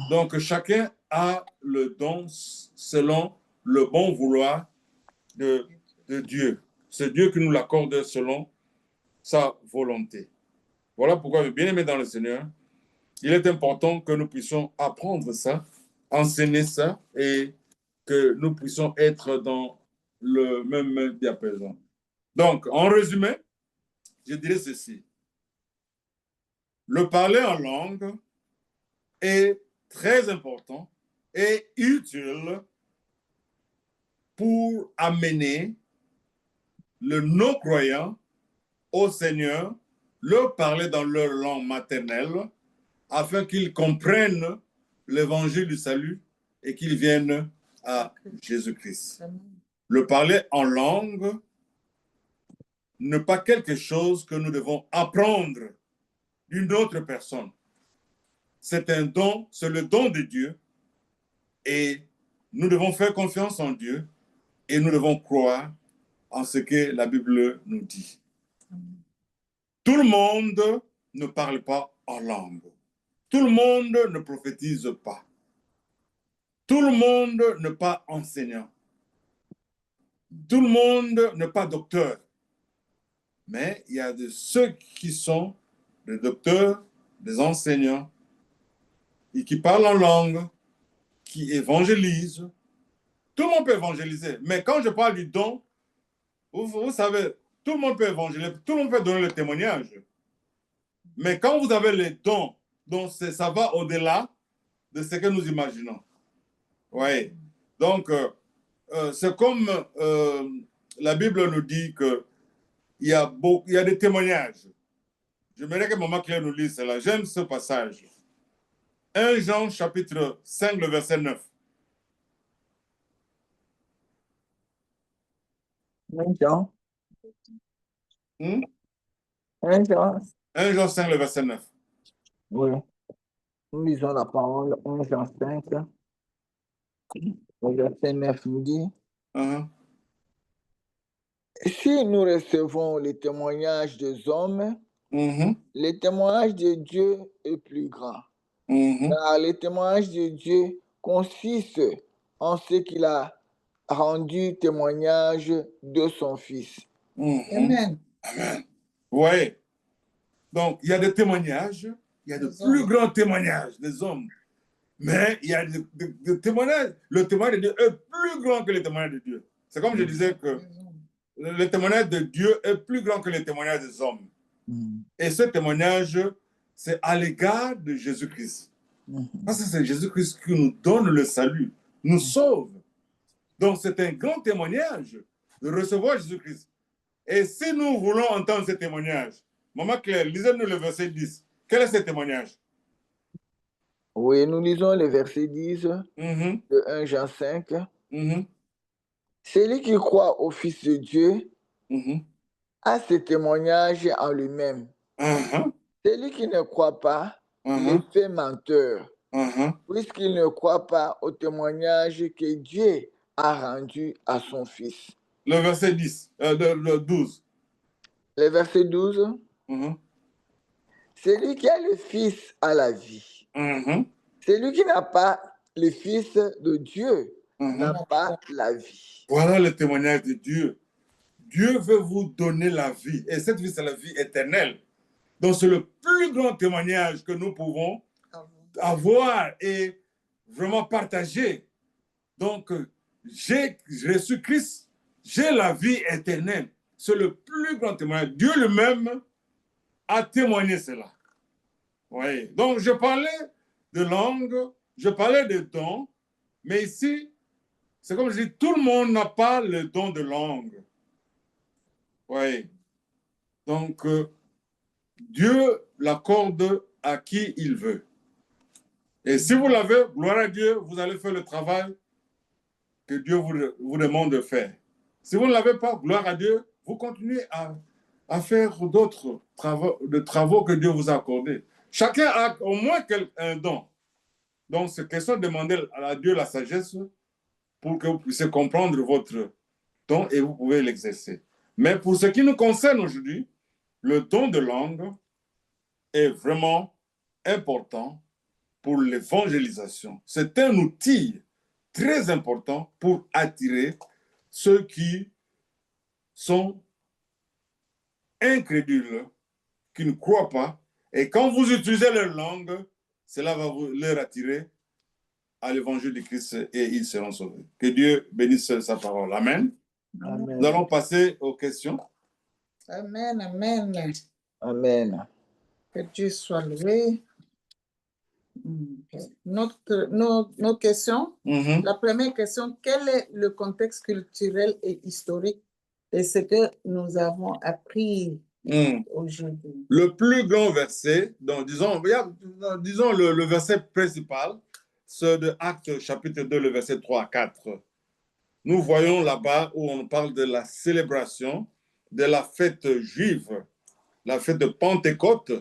Donc, chacun a le don selon le bon vouloir de Dieu. C'est Dieu qui nous l'accorde selon sa volonté. Voilà pourquoi, bien aimé dans le Seigneur, il est important que nous puissions apprendre ça, enseigner ça et que nous puissions être dans le même diapason. Donc, en résumé, je dirais ceci. Le parler en langue est très important et utile pour amener le non-croyant au Seigneur, leur parler dans leur langue maternelle afin qu'ils comprennent l'évangile du salut et qu'ils viennent à Jésus-Christ. Le parler en langue n'est pas quelque chose que nous devons apprendre d'une autre personne. C'est un don, c'est le don de Dieu et nous devons faire confiance en Dieu et nous devons croire en ce que la Bible nous dit. Tout le monde ne parle pas en langue. Tout le monde ne prophétise pas. Tout le monde n'est pas enseignant. Tout le monde n'est pas docteur. Mais il y a de ceux qui sont des docteurs, des enseignants, et qui parlent en langue, qui évangélisent. Tout le monde peut évangéliser. Mais quand je parle du don, vous savez, tout le monde peut évangéliser, tout le monde peut donner le témoignage. Mais quand vous avez les dons, donc ça va au-delà de ce que nous imaginons. Oui. Donc, c'est comme la Bible nous dit qu'il y a des témoignages. J'aimerais que Maman Claire nous lise cela. J'aime ce passage. 1 Jean chapitre 5, le verset 9. 1 Jean. 1 Jean 5, le verset 9. Oui. Nous lisons la parole 1 Jean 5. Le verset 9 nous dit Si nous recevons les témoignages des hommes, le témoignage de Dieu est plus grand. Car le témoignage de Dieu consiste en ce qu'il a rendu témoignage de son Fils. Amen. Amen. Oui. Donc, il y a des témoignages, il y a de plus grands témoignages des hommes. Mais il y a des témoignages. Le témoignage de Dieu est plus grand que le témoignage de Dieu. C'est comme je disais que le témoignage de Dieu est plus grand que le témoignage des hommes. Et ce témoignage, c'est à l'égard de Jésus-Christ. Parce que c'est Jésus-Christ qui nous donne le salut, nous sauve. Donc, c'est un grand témoignage de recevoir Jésus-Christ. Et si nous voulons entendre ce témoignage, Maman Claire, lisez-nous le verset 10. Quel est ce témoignage? Oui, nous lisons le verset 10 de 1 Jean 5. Celui qui croit au Fils de Dieu a ce témoignage en lui-même. Celui qui ne croit pas le fait menteur, puisqu'il ne croit pas au témoignage que Dieu a rendu à son Fils. Le verset 10, le 12. Le verset 12. Mhm. Celui qui a le Fils a la vie. Mhm. Celui qui n'a pas le Fils de Dieu Mhm. n'a pas la vie. Voilà le témoignage de Dieu. Dieu veut vous donner la vie. Et cette vie, c'est la vie éternelle. Donc, c'est le plus grand témoignage que nous pouvons avoir et vraiment partager. Donc, j'ai reçu Christ, j'ai la vie éternelle. C'est le plus grand témoignage. Dieu lui-même a témoigné cela. Oui. Donc, je parlais de langue, je parlais de dons, mais ici, c'est comme je dis, tout le monde n'a pas le don de langue. Oui. Donc, Dieu l'accorde à qui il veut. Et si vous l'avez, gloire à Dieu, vous allez faire le travail que Dieu vous demande de faire. Si vous ne l'avez pas, gloire à Dieu, vous continuez à faire d'autres travaux que Dieu vous a accordés. Chacun a au moins un don. Donc, c'est question de demander à Dieu la sagesse pour que vous puissiez comprendre votre don et vous pouvez l'exercer. Mais pour ce qui nous concerne aujourd'hui, le don de langue est vraiment important pour l'évangélisation. C'est un outil très important pour attirer ceux qui sont incrédules, qui ne croient pas. Et quand vous utilisez leur langue, cela va leur attirer à l'évangile de Christ et ils seront sauvés. Que Dieu bénisse sa parole. Amen. Amen. Nous allons passer aux questions. Amen, amen. Amen. Que Dieu soit loué. Nos questions. La première question, quel est le contexte culturel et historique de ce que nous avons appris aujourd'hui? Le plus grand verset, donc, disons le verset principal, c'est de Actes chapitre 2, le verset 3 à 4. Nous voyons là-bas où on parle de la célébration de la fête juive, la fête de Pentecôte,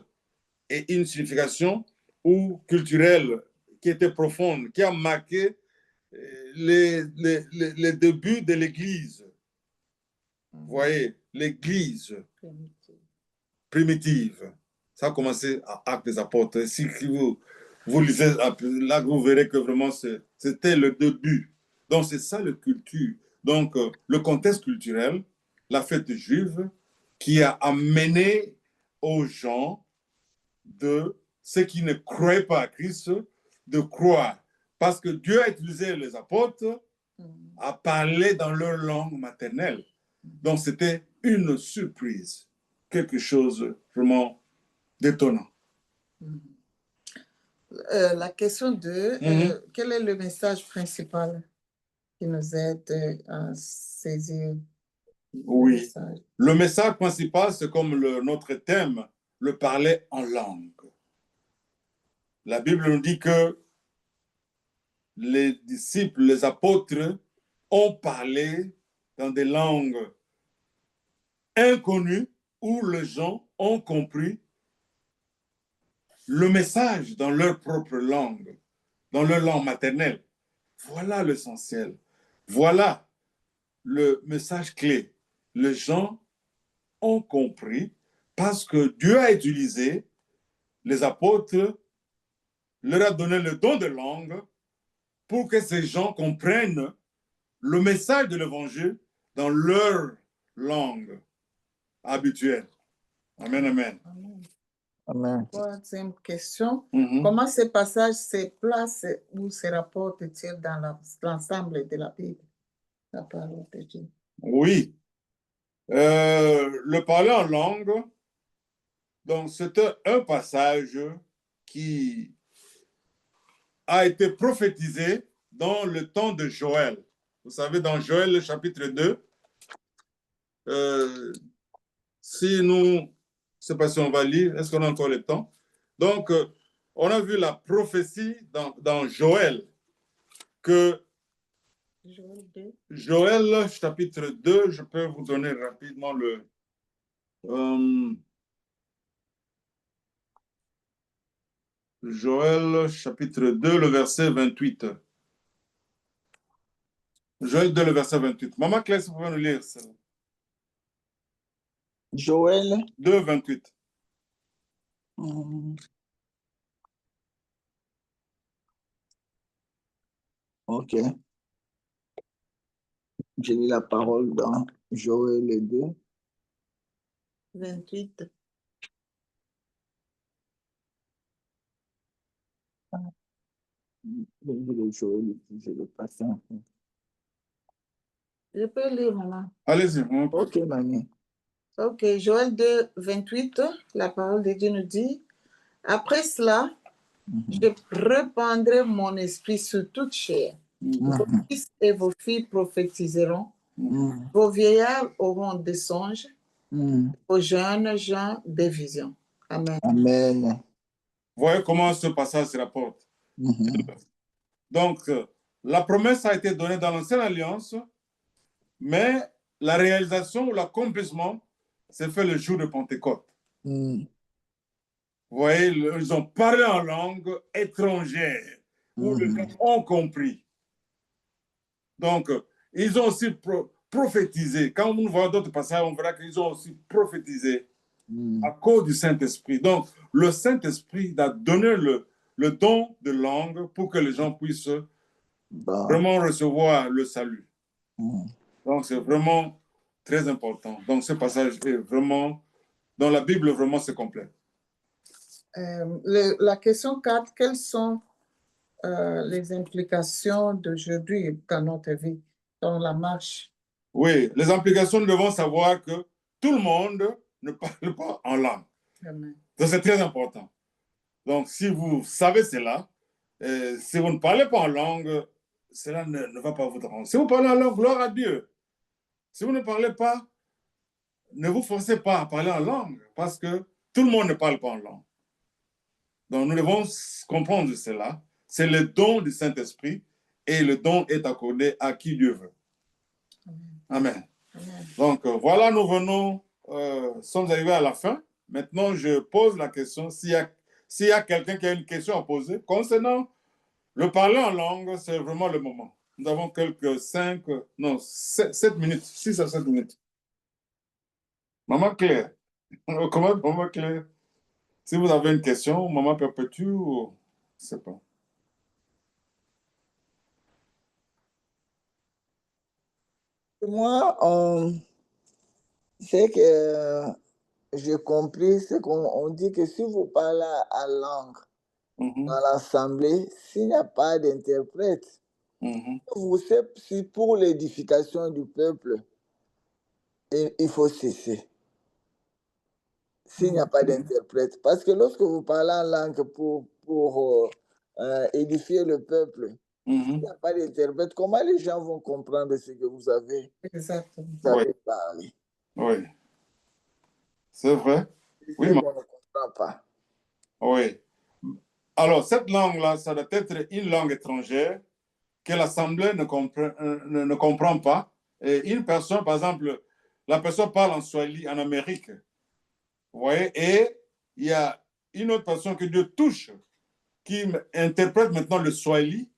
et une signification ou culturelle qui était profonde, qui a marqué les débuts de l'Église. Vous voyez, l'Église primitive. Ça a commencé à Actes des Apôtres. Si vous lisez là, vous verrez que vraiment c'était le début. Donc, c'est ça la culture. Donc, le contexte culturel, la fête juive, qui a amené aux gens de ceux qui ne croyaient pas à Christ de croire. Parce que Dieu a utilisé les apôtres à parler dans leur langue maternelle. Donc, c'était une surprise. Quelque chose vraiment d'étonnant. La question 2, quel est le message principal qui nous aide à saisir Oui. le message? Le message principal, c'est comme notre thème, le parler en langue. La Bible nous dit que les disciples, les apôtres ont parlé dans des langues inconnues où les gens ont compris le message dans leur propre langue, dans leur langue maternelle. Voilà l'essentiel. Voilà le message clé. Les gens ont compris parce que Dieu a utilisé les apôtres, leur a donné le don de langue pour que ces gens comprennent le message de l'évangile dans leur langue habituelle. Amen, amen. Amen. Troisième question. Comment ces passages se placent ou se rapportent-ils dans l'ensemble de la Bible, la parole de Dieu? Oui. Le parler en langue, donc c'était un passage qui a été prophétisé dans le temps de Joël. Vous savez, dans Joël, le chapitre 2, si nous, je ne sais pas si on va lire, est-ce qu'on a encore le temps? Donc, on a vu la prophétie dans Joël, que Joël, chapitre 2, je peux vous donner rapidement le... Joël, chapitre 2, le verset 28. Joël 2, le verset 28. Maman Claire, si vous pouvez nous lire ça. Joël. 2, 28. Ok. J'ai lu la parole dans Joël 2. 28. Joël, je le passe. Je peux lire, maman. Allez-y. Ok, mamie. Ok, Joël 2, 28, la parole de Dieu nous dit, après cela, je répandrai mon esprit sur toute chair. Vos fils et vos filles prophétiseront, vos vieillards auront des songes, vos jeunes gens des visions. Amen. Amen. Voyez comment ce passage se rapporte. Donc, la promesse a été donnée dans l'Ancienne Alliance, mais la réalisation ou l'accomplissement s'est fait le jour de Pentecôte. Vous voyez, ils ont parlé en langue étrangère, où les gens ont compris. Donc, ils ont aussi prophétisé. Quand nous voyons d'autres passages, on verra qu'ils ont aussi prophétisé à cause du Saint-Esprit. Donc, le Saint-Esprit a donné le don de langue pour que les gens puissent vraiment recevoir le salut. Donc, c'est vraiment très important. Donc, ce passage est vraiment, dans la Bible, vraiment, c'est complet. La question 4, quelles sont les implications d'aujourd'hui dans notre vie, dans la marche? Oui, les implications, nous devons savoir que tout le monde ne parle pas en langue. Amen. Donc, c'est très important. Donc, si vous savez cela, si vous ne parlez pas en langue, cela ne va pas vous déranger. Si vous parlez en langue, gloire à Dieu. Si vous ne parlez pas, ne vous forcez pas à parler en langue, parce que tout le monde ne parle pas en langue. Donc, nous devons comprendre cela. C'est le don du Saint-Esprit et le don est accordé à qui Dieu veut. Amen. Amen. Donc, voilà, nous sommes arrivés à la fin. Maintenant, je pose la question, s'il y a quelqu'un qui a une question à poser concernant le parler en langue, c'est vraiment le moment. Nous avons quelques 7 minutes, 6 à 7 minutes. Maman Claire, comment Maman Claire? Si vous avez une question, Maman Perpétue, ou je ne sais pas. Moi, c'est que j'ai compris, c'est qu'on dit que si vous parlez en langue dans l'assemblée, s'il n'y a pas d'interprète, vous savez, si pour l'édification du peuple, il faut cesser. S'il n'y a pas d'interprète. Parce que lorsque vous parlez en langue pour édifier le peuple, s'il n'y a pas d'interprète, comment les gens vont comprendre ce que vous avez parlé? Oui. C'est vrai. Oui, on ne comprend pas. Oui. Alors, cette langue-là, ça doit être une langue étrangère que l'Assemblée ne comprend pas. Et une personne, par exemple, la personne parle en Swahili en Amérique. Vous voyez? Et il y a une autre personne que Dieu touche qui interprète maintenant le Swahili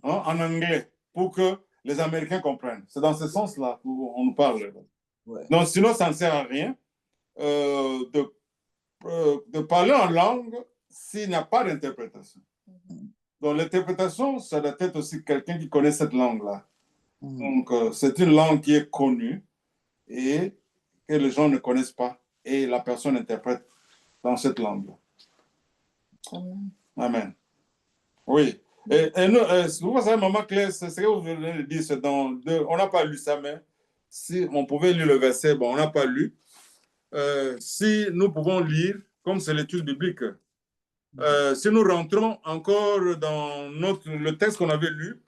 en anglais pour que les Américains comprennent. C'est dans ce sens-là qu'on nous parle. Ouais. Donc, sinon, ça ne sert à rien de parler en langue s'il n'y a pas d'interprétation. Donc, l'interprétation, ça doit être aussi quelqu'un qui connaît cette langue-là. Donc, c'est une langue qui est connue et que les gens ne connaissent pas. Et la personne interprète dans cette langue-là. Amen. Amen. Oui. Et nous, vous savez, Maman Claire, c'est ce que vous venez de dire, c'est on n'a pas lu ça, mais si on pouvait lire le verset, bon, on n'a pas lu. Si nous pouvons lire, comme c'est l'étude biblique, si nous rentrons encore dans le texte qu'on avait lu,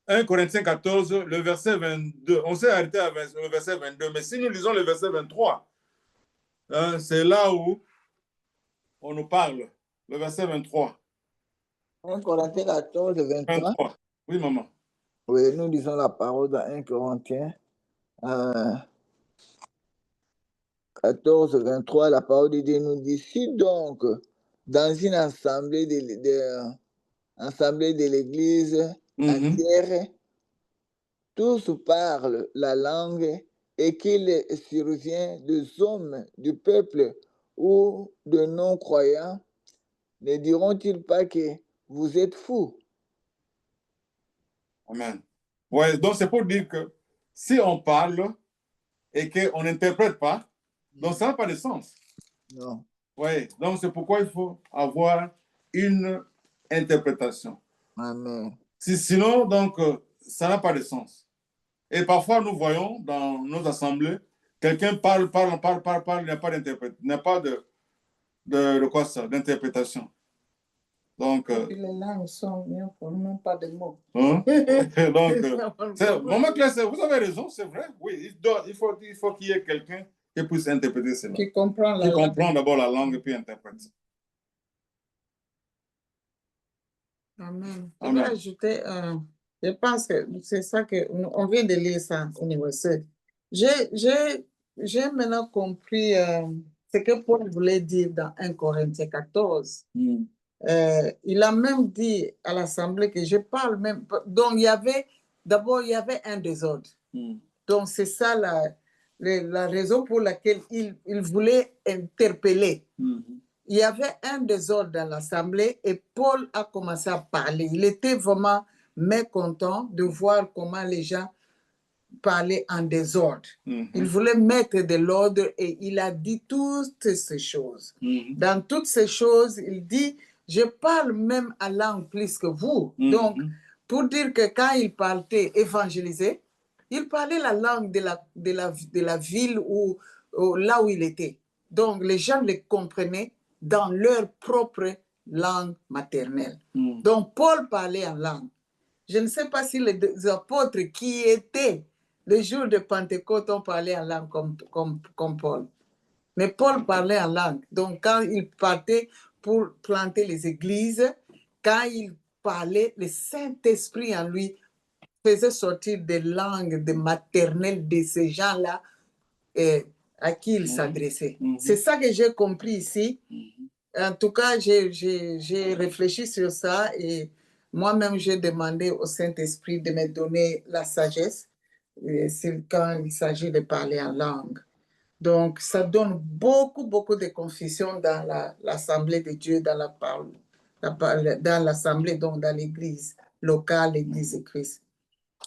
1 Corinthiens 14, le verset 22, on s'est arrêté à le verset 22, mais si nous lisons le verset 23, c'est là où on nous parle, le verset 23. 1 Corinthiens 14, 23. Oui, maman. Oui, nous lisons la parole dans 1 Corinthiens 14, 23. La parole de Dieu nous dit, si donc, dans une assemblée de l'Église entière, tous parlent la langue et qu'il survient des hommes du peuple ou de non-croyants, ne diront-ils pas que vous êtes fous? Amen. Ouais, donc c'est pour dire que si on parle et qu'on n'interprète pas, donc ça n'a pas de sens. Non. Oui, donc c'est pourquoi il faut avoir une interprétation. Amen. Sinon, donc, ça n'a pas de sens. Et parfois, nous voyons dans nos assemblées, quelqu'un parle, il n'y a pas d'interprétation, il n'y a pas de quoi ça, d'interprétation. Donc, Les langues sont bien pour nous, pas de mots. hein? Donc, Maman Claire, vous avez raison, c'est vrai. Oui, il faut qu'il y ait quelqu'un qui puisse interpréter cela. Qui comprend la Qui langue. comprend d'abord la langue et puis interprète. Amen. Je Amen. vais ajouter, je pense que c'est ça que on vient de lire ça au université. J'ai maintenant compris ce que Paul voulait dire dans 1 Corinthiens 14. Il a même dit à l'Assemblée que je parle même. Donc, d'abord, il y avait un désordre. Donc, c'est ça la raison pour laquelle il voulait interpeller. Il y avait un désordre dans l'Assemblée et Paul a commencé à parler. Il était vraiment mécontent de voir comment les gens parlaient en désordre. Il voulait mettre de l'ordre et il a dit toutes ces choses. Dans toutes ces choses, il dit, je parle même en langue plus que vous. Donc, pour dire que quand il parlait évangéliser, il parlait la langue de la ville là où il était. Donc, les gens le comprenaient dans leur propre langue maternelle. Donc, Paul parlait en langue. Je ne sais pas si les deux apôtres qui étaient le jour de Pentecôte ont parlé en langue comme Paul. Mais Paul parlait en langue. Donc, quand il partait pour planter les églises, quand il parlait, le Saint-Esprit en lui faisait sortir des langues de maternelle de ces gens-là à qui il s'adressait. C'est ça que j'ai compris ici. En tout cas, j'ai réfléchi sur ça et moi-même, j'ai demandé au Saint-Esprit de me donner la sagesse quand il s'agit de parler en langue. Donc, ça donne beaucoup de confusion dans l'Assemblée de Dieu, dans la parole, dans l'Assemblée, donc dans l'Église locale, l'Église de Christ.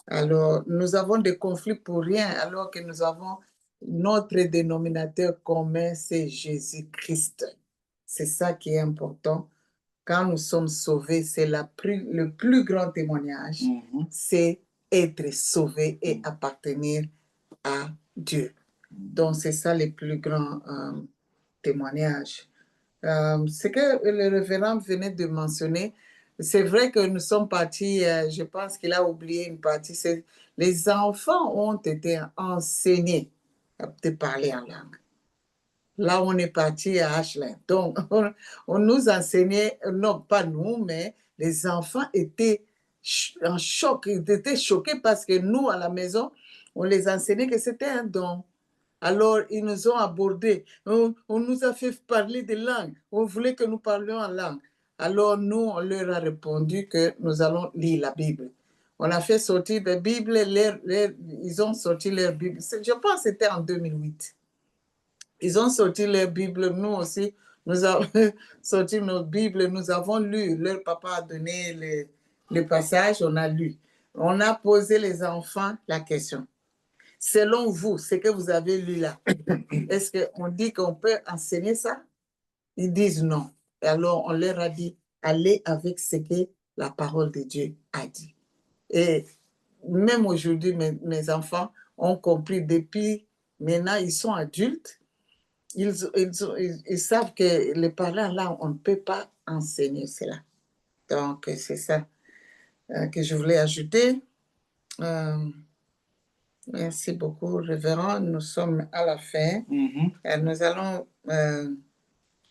Alors, nous avons des conflits pour rien, alors que nous avons notre dénominateur commun, c'est Jésus-Christ. C'est ça qui est important. Quand nous sommes sauvés, c'est le plus grand témoignage, c'est être sauvé et appartenir à Dieu. Donc, c'est ça le plus grand témoignage. Ce que le révérend venait de mentionner, c'est vrai que nous sommes partis, je pense qu'il a oublié une partie, c'est les enfants ont été enseignés à parler en langue. Là, on est parti à Ashland. Donc, on nous enseignait, non pas nous, mais les enfants étaient en choc. Ils étaient choqués parce que nous, à la maison, on les enseignait que c'était un don. Alors, ils nous ont abordés. On nous a fait parler des langues. On voulait que nous parlions en langue. Alors, nous, on leur a répondu que nous allons lire la Bible. On a fait sortir la Bible. Ils ont sorti leur Bible. Je pense que c'était en 2008. Ils ont sorti leur Bible. Nous aussi, nous avons sorti notre Bible. Nous avons lu. Leur papa a donné les passages. On a lu. On a posé les enfants la question. Selon vous, ce que vous avez lu là, est-ce qu'on dit qu'on peut enseigner ça? Ils disent non. Et alors, on leur a dit, allez avec ce que la parole de Dieu a dit. Et même aujourd'hui, mes enfants ont compris depuis maintenant, ils sont adultes. Ils savent que les parents là, on ne peut pas enseigner cela. Donc, c'est ça que je voulais ajouter. Merci beaucoup, révérend. Nous sommes à la fin. Nous allons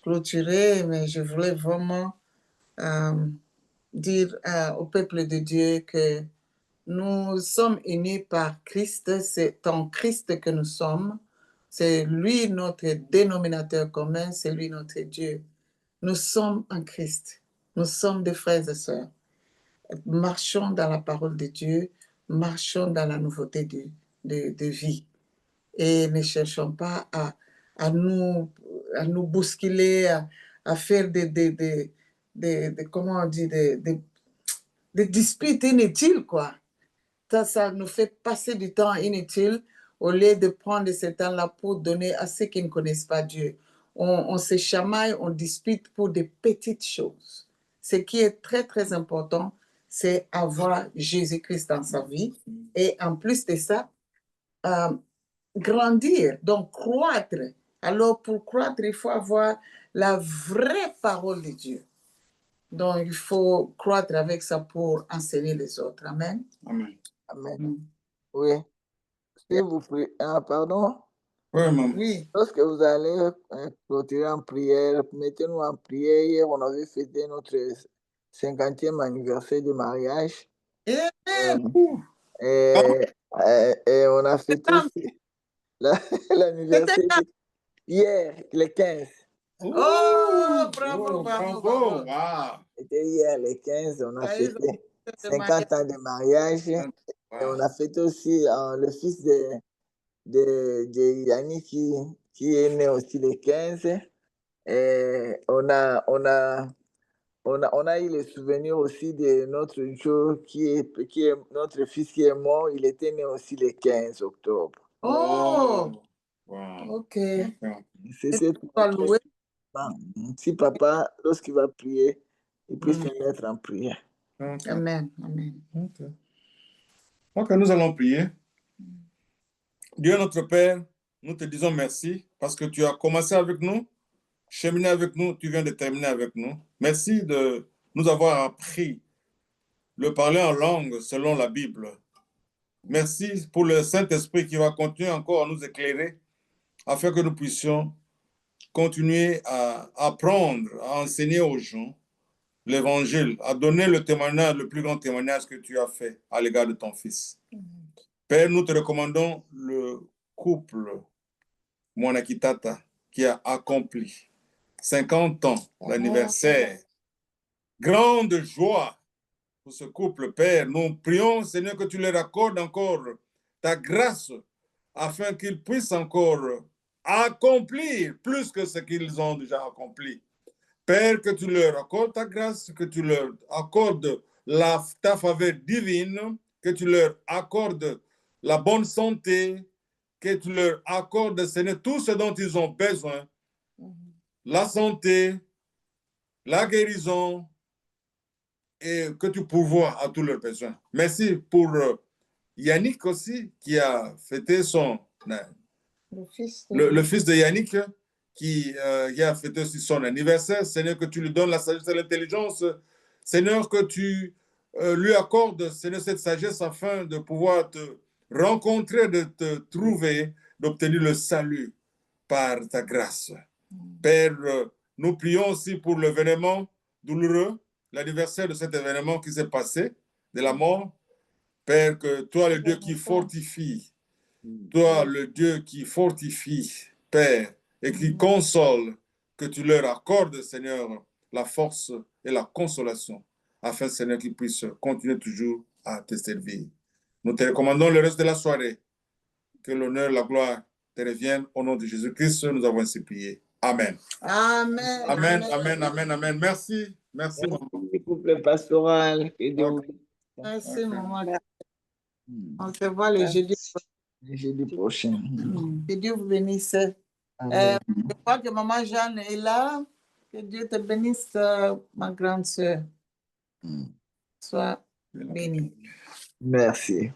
clôturer, mais je voulais vraiment dire au peuple de Dieu que nous sommes unis par Christ. C'est en Christ que nous sommes. C'est lui notre dénominateur commun, c'est lui notre Dieu. Nous sommes en Christ. Nous sommes des frères et sœurs. Marchons dans la parole de Dieu. marchons dans la nouveauté de vie et ne cherchons pas à nous bousculer, à faire comment on dit, des disputes inutiles, quoi. Ça nous fait passer du temps inutile au lieu de prendre ce temps-là pour donner à ceux qui ne connaissent pas Dieu. On se chamaille, on dispute pour des petites choses. Ce qui est très, très important, c'est avoir Jésus-Christ dans sa vie. Et en plus de ça, grandir, donc croître. Alors, pour croître, il faut avoir la vraie parole de Dieu. Donc, il faut croître avec ça pour enseigner les autres. Amen. Amen. Amen. Oui. Si vous priez, pardon, Oui, maman. Oui. lorsque vous allez clôturer en prière, mettez-nous en prière. Hier, on avait fêté notre 50e anniversaire de mariage. Et on a fêté aussi l'anniversaire hier, le 15. Oh, bravo, bravo, bravo. Wow. C'était hier, le 15, on a Ça y est, fêté de 50 ans de mariage. Et on a fêté aussi le fils de Yannick qui est né aussi le 15. Et on a eu le souvenir aussi de notre Joe qui est notre fils qui est mort. Il était né aussi le 15 octobre. Oh, Wow. ok. C'est Pas loué. si papa, lorsqu'il va prier, il puisse se mettre en prière. Okay. Amen, amen. Okay. Ok, nous allons prier. Dieu notre Père, nous te disons merci parce que tu as commencé avec nous, cheminé avec nous, tu viens de terminer avec nous. Merci de nous avoir appris le parler en langue selon la Bible. Merci pour le Saint-Esprit qui va continuer encore à nous éclairer afin que nous puissions continuer à apprendre, à enseigner aux gens l'Évangile, à donner le témoignage, le plus grand témoignage que tu as fait à l'égard de ton Fils. Père, nous te recommandons le couple Mwanakitata qui a accompli 50 ans l'anniversaire. Grande joie pour ce couple, Père. Nous prions, Seigneur, que tu leur accordes encore ta grâce afin qu'ils puissent encore accomplir plus que ce qu'ils ont déjà accompli. Père, que tu leur accordes ta grâce, que tu leur accordes ta faveur divine, que tu leur accordes la bonne santé, que tu leur accordes, Seigneur, tout ce dont ils ont besoin, la santé, la guérison, et que tu pourvoies à tous leurs besoins. Merci pour Yannick aussi, qui a fêté le fils de Yannick, qui a fêté aussi son anniversaire. Seigneur, que tu lui donnes la sagesse et l'intelligence. Seigneur, que tu lui accordes, Seigneur, cette sagesse afin de pouvoir te rencontrer, de te trouver, d'obtenir le salut par ta grâce. Père, nous prions aussi pour l'événement douloureux, l'anniversaire de cet événement qui s'est passé, de la mort. Père, que toi, le Dieu qui fortifie, toi, le Dieu qui fortifie, Père, et qui console, que tu leur accordes, Seigneur, la force et la consolation, afin, Seigneur, qu'ils puissent continuer toujours à te servir. Nous te recommandons le reste de la soirée. Que l'honneur, la gloire te reviennent. Au nom de Jésus-Christ, nous avons ainsi prié. Amen. Amen. Amen, amen, amen, amen. Merci. Merci, maman. Couple pastoral. Merci, maman. On se voit le jeudi prochain. Que Dieu vous bénisse. Je crois que maman Jeanne est là. Que Dieu te bénisse, ma grande sœur. Sois bénie. Merci.